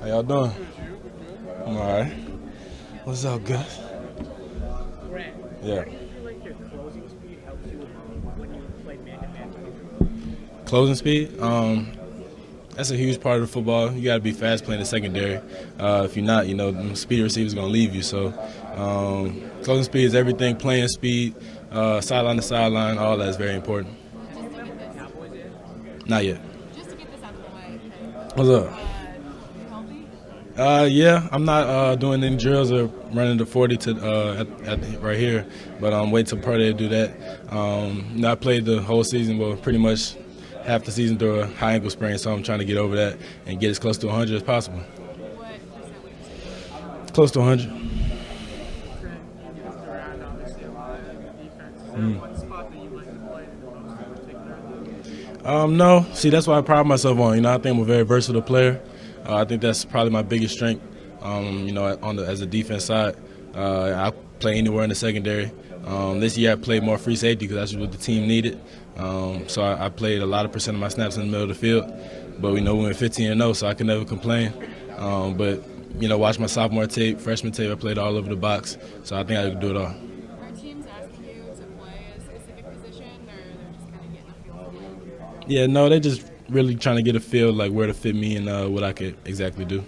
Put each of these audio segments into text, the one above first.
How y'all doing? I'm all right. What's up, Gus? Grant, Yeah. how do you feel like your closing speed helps you when you play man-to-man? Closing speed? That's a huge part of the football. You got to be fast playing the secondary. If you're not, the speed receiver's going to leave you. So closing speed is everything. Playing speed, sideline to sideline, all that is very important. Not yet. Just to get this out of the way. What's up? You healthy? Yeah, I'm not doing any drills or running the 40 to right here, but I'm waiting till Pro Day to do that. I played the whole season, well, pretty much half the season through a high ankle sprain, so I'm trying to get over that and get as close to 100 as possible. What percent would you say? Close to 100. Grant, you moved around obviously a lot in the defense. Is there one spot that you like to play the most in particular? No, see, that's what I pride myself on. I think I'm a very versatile player. I think that's probably my biggest strength. As a defense side, I play anywhere in the secondary. This year I played more free safety because that's what the team needed. So I played a lot of percent of my snaps in the middle of the field. But we went 15-0, so I can never complain. But watch my sophomore tape, freshman tape, I played all over the box. So I think I can do it all. Are teams asking you to play a specific position, or they're just kind of getting a feel for you? Yeah, no, they're just really trying to get a feel like where to fit me and what I could exactly do.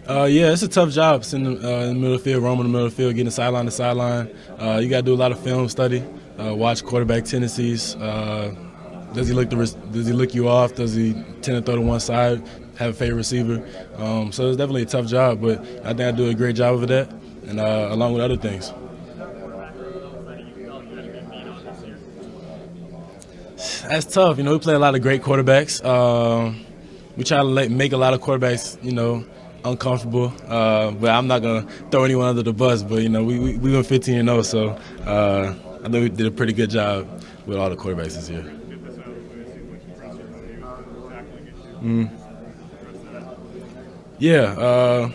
Yeah, it's a tough job sitting in the middle of the field, roaming the middle of the field, getting sideline to sideline. You got to do a lot of film study, watch quarterback tendencies. Does he lick you off? Does he tend to throw to one side? Have a favorite receiver? So it's definitely a tough job, but I think I do a great job of that, and along with other things. That's tough. We play a lot of great quarterbacks. We try to make a lot of quarterbacks, uncomfortable. But I'm not gonna throw anyone under the bus. But we went 15-0, so I think we did a pretty good job with all the quarterbacks this year. Yeah.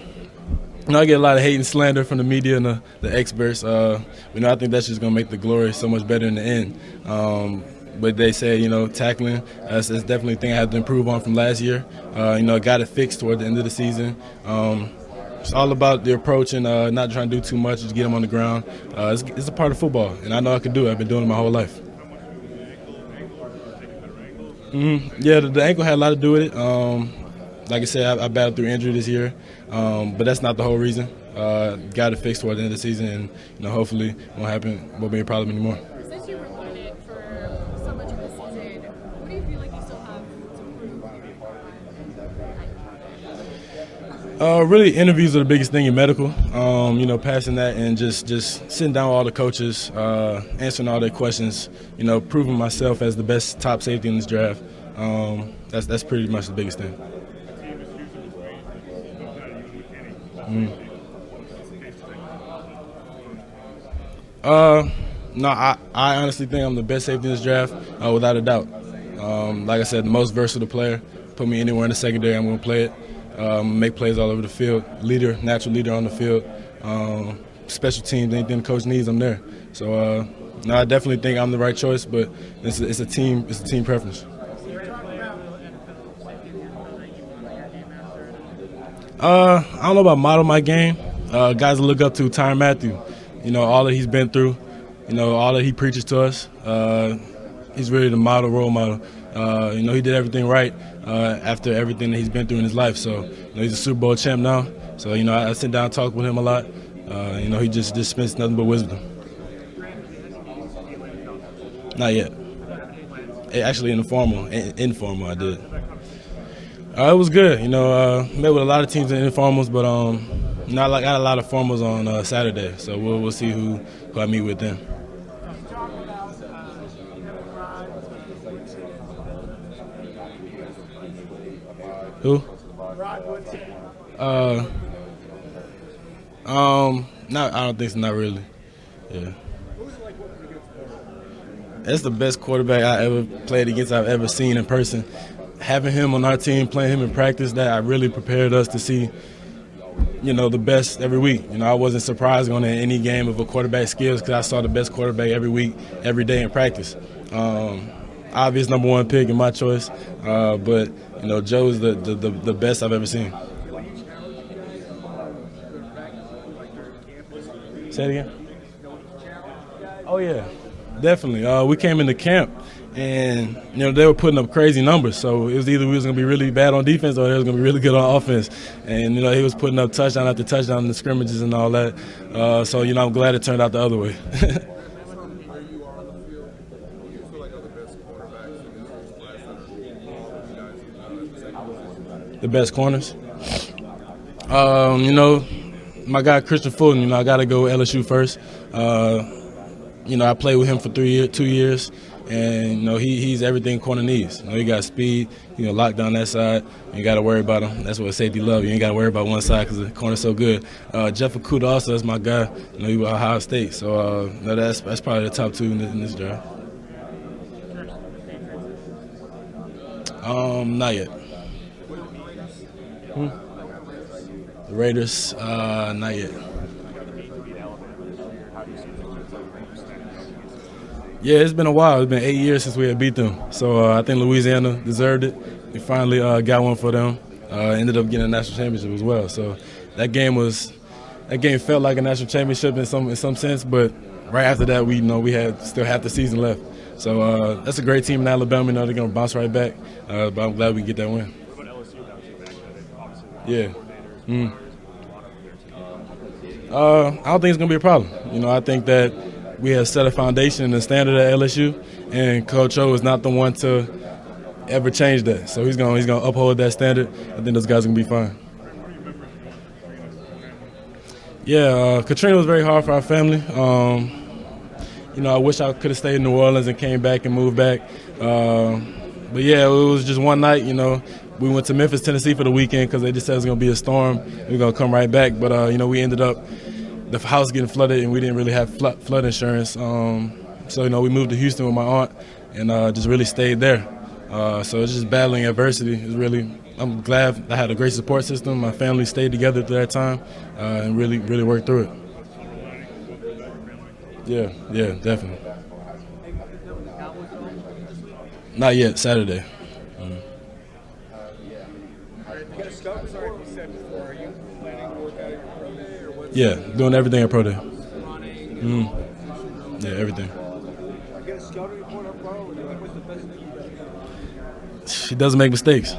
I get a lot of hate and slander from the media and the experts. I think that's just gonna make the glory so much better in the end. But they say, tackling, that's definitely a thing I have to improve on from last year. I got it fixed toward the end of the season. It's all about the approach and not trying to do too much, just get them on the ground. It's a part of football, and I know I can do it. I've been doing it my whole life. Yeah, the ankle had a lot to do with it. Like I said, I battled through injury this year, but that's not the whole reason. Got it fixed toward the end of the season, and hopefully won't be a problem anymore. Since you were limited for so much of the season, what do you feel like you still have to prove? Really, interviews are the biggest thing in medical. Passing that and just sitting down with all the coaches, answering all their questions. Proving myself as the best top safety in this draft. That's pretty much the biggest thing. No, I honestly think I'm the best safety in this draft, without a doubt. Like I said, the most versatile player. Put me anywhere in the secondary, I'm going to play it. Make plays all over the field. Natural leader on the field. Special teams, anything the coach needs, I'm there. So, no, I definitely think I'm the right choice, but it's a team preference. I don't know about model my game. Guys to look up to, Tyrann Mathieu. All that he's been through. All that he preaches to us. He's really the role model. He did everything right after everything that he's been through in his life. So, he's a Super Bowl champ now. So, I sit down and talk with him a lot. He just spits nothing but wisdom. Not yet. Actually, informal I did. It was good. Met with a lot of teams in informals, but I got a lot of formals on Saturday. So we'll see who I meet with then. Who? I don't think so. Not really. Yeah. That's the best quarterback I ever played against. I've ever seen in person. Having him on our team, playing him in practice, that really prepared us to see the best every week. I wasn't surprised on any game of a quarterback skills because I saw the best quarterback every week, every day in practice. Obvious number one pick in my choice, but Joe is the best I've ever seen. Say it again. Oh yeah, definitely. We came into camp, and they were putting up crazy numbers. So it was either we was gonna be really bad on defense or they was gonna be really good on offense. And he was putting up touchdown after touchdown in the scrimmages and all that. So I'm glad it turned out the other way. The best corners. My guy Christian Fulton. I got to go LSU first. I played with him for 2 years, and he's everything corner needs. He got speed. Lock down that side. You ain't got to worry about him. That's what safety love. You ain't got to worry about one side because the corner's so good. Jeff Okudah also is my guy. He was Ohio State, so that's probably the top two in this draft. Not yet. The Raiders, not yet. Yeah, it's been a while. It's been 8 years since we had beat them. So I think Louisiana deserved it. We finally got one for them. Ended up getting a national championship as well. So that game felt like a national championship in some sense. But right after that, we had still half the season left. So that's a great team in Alabama. They're going to bounce right back. But I'm glad we get that win. What about LSU now too? Yeah. I don't think it's going to be a problem. I think that we have set a foundation and a standard at LSU, and Coach O is not the one to ever change that. So he's going to uphold that standard. I think those guys are going to be fine. Yeah, Katrina was very hard for our family. I wish I could have stayed in New Orleans and came back and moved back. But yeah, it was just one night. We went to Memphis, Tennessee for the weekend because they just said it was going to be a storm. We were going to come right back. But, we ended up the house getting flooded, and we didn't really have flood insurance. So, we moved to Houston with my aunt and just really stayed there. So it's just battling adversity. I'm glad I had a great support system. My family stayed together through that time and really, really worked through it. Yeah, definitely. Not yet, Saturday. Yeah, doing everything at Pro Day. Yeah, everything. He doesn't make mistakes.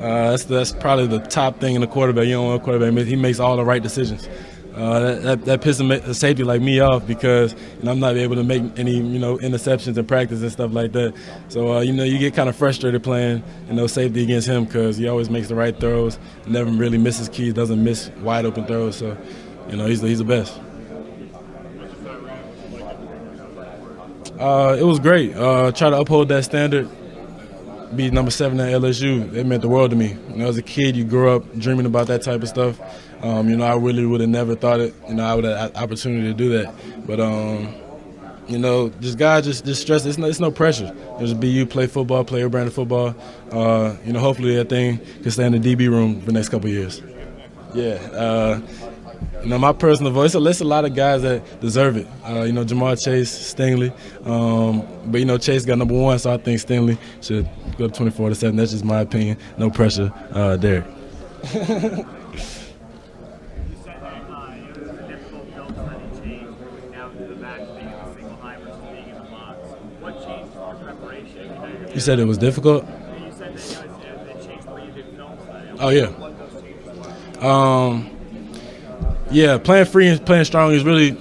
That's probably the top thing in a quarterback. You don't want a quarterback. He makes all the right decisions. That pisses a safety like me off because I'm not able to make any interceptions in practice and stuff like that. So you get kind of frustrated playing safety against him because he always makes the right throws, never really misses keys, doesn't miss wide open throws. So he's the best. It was great. Try to uphold that standard. Be number 7 at LSU. It meant the world to me. As a kid, you grew up dreaming about that type of stuff. I really would have never thought it. I would have had the opportunity to do that. But just stress. It's no pressure. Just be you, play football, play your brand of football. Hopefully that thing can stay in the DB room for the next couple of years. Yeah. My personal voice. There's a lot of guys that deserve it. Jamar Chase, Stingley. But Chase got number 1, so I think Stingley should go up 24-7. That's just my opinion. No pressure, Derek. You said it was difficult? You said that it changed the way you did film today. Oh, yeah. Yeah, playing free and playing strong is really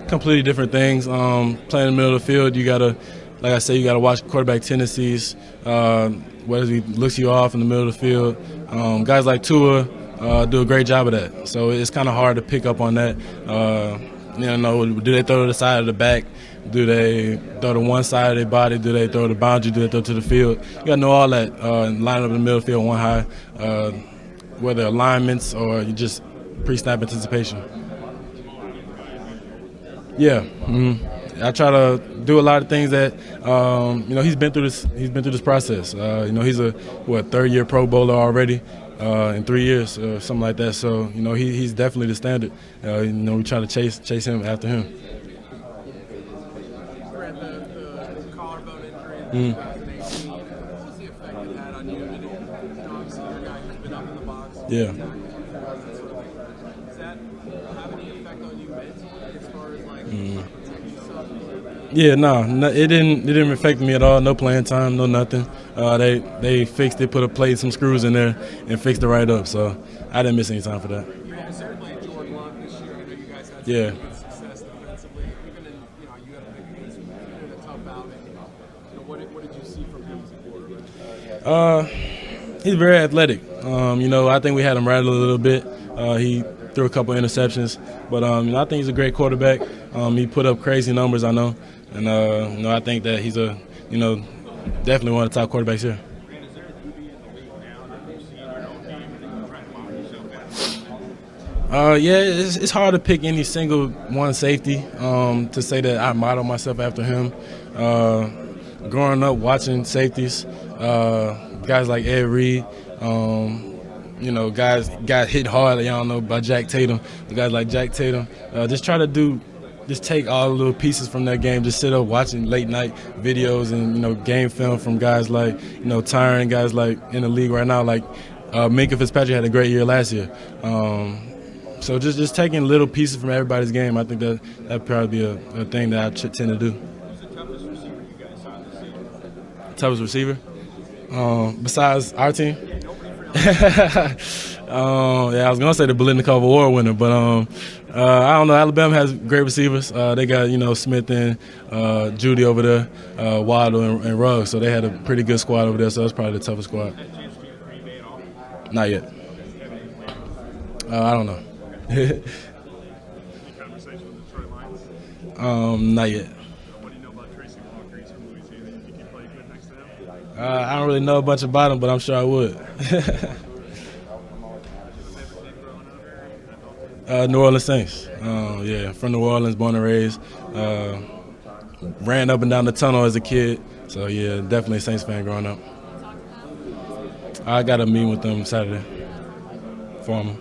completely different things. Playing in the middle of the field, you got to, like I said, you got to watch quarterback tendencies, whether he looks you off in the middle of the field. Guys like Tua do a great job of that. So it's kind of hard to pick up on that. Do they throw to the side of the back? Do they throw to one side of their body? Do they throw to the boundary? Do they throw to the field? You got to know all that. Line up in the middle of the field, one high, whether alignments or you just pre-snap anticipation. Yeah, I try to do a lot of things that he's been through this. He's been through this process. He's a third-year Pro Bowler already, in 3 years, something like that. So, he's definitely the standard. We try to chase him after him. Grant, the collarbone injury in 2018, what was the effect it had on you? Obviously, you're a guy who's been up in the box. Yeah. Does that have any effect on you mentally as far as protecting yourself? Yeah, no, it didn't affect me at all. No playing time, no nothing. They fixed it, put a plate, some screws in there, and fixed it right up. So I didn't miss any time for that. You certainly played Jordan Love this year. I know you guys had some Yeah. good success defensively. Even in, you had a big against him in a tough outing. What did you see from him as a quarterback? He's very athletic. I think we had him rattled a little bit. He threw a couple interceptions, but I think he's a great quarterback. He put up crazy numbers, I know, and I think that he's definitely one of the top quarterbacks here. Grant, is there a QB in the league now that you see in your own game that you try to model yourself after? Yeah, it's hard to pick any single one safety to say that I model myself after him. Growing up watching safeties, guys like Ed Reed, guys got hit hard. Y'all know by Jack Tatum. The guys like Jack Tatum. Just take all the little pieces from that game. Just sit up watching late night videos and game film from guys like Tyron, guys like in the league right now like Minka Fitzpatrick had a great year last year. So just taking little pieces from everybody's game. I think that'd probably be a thing that I tend to do. Who's the toughest receiver you guys saw this season? Toughest receiver? Besides our team? I was gonna say the Biletnikoff Award winner, but I don't know. Alabama has great receivers. They got Smith and Judy over there, Waddle and Ruggs, so they had a pretty good squad over there. So that's probably the toughest squad. Had a chance to be in Green Bay at all? Not yet. I don't know. Any conversation with the Detroit Lions? Not yet. What do you know about Tracy Walker? He's from Louisiana. You think he'd play good next to him? I don't really know a bunch about him, but I'm sure I would. New Orleans Saints. From New Orleans, born and raised. Ran up and down the tunnel as a kid. So, yeah, definitely a Saints fan growing up. I got a meeting with them Saturday. For them.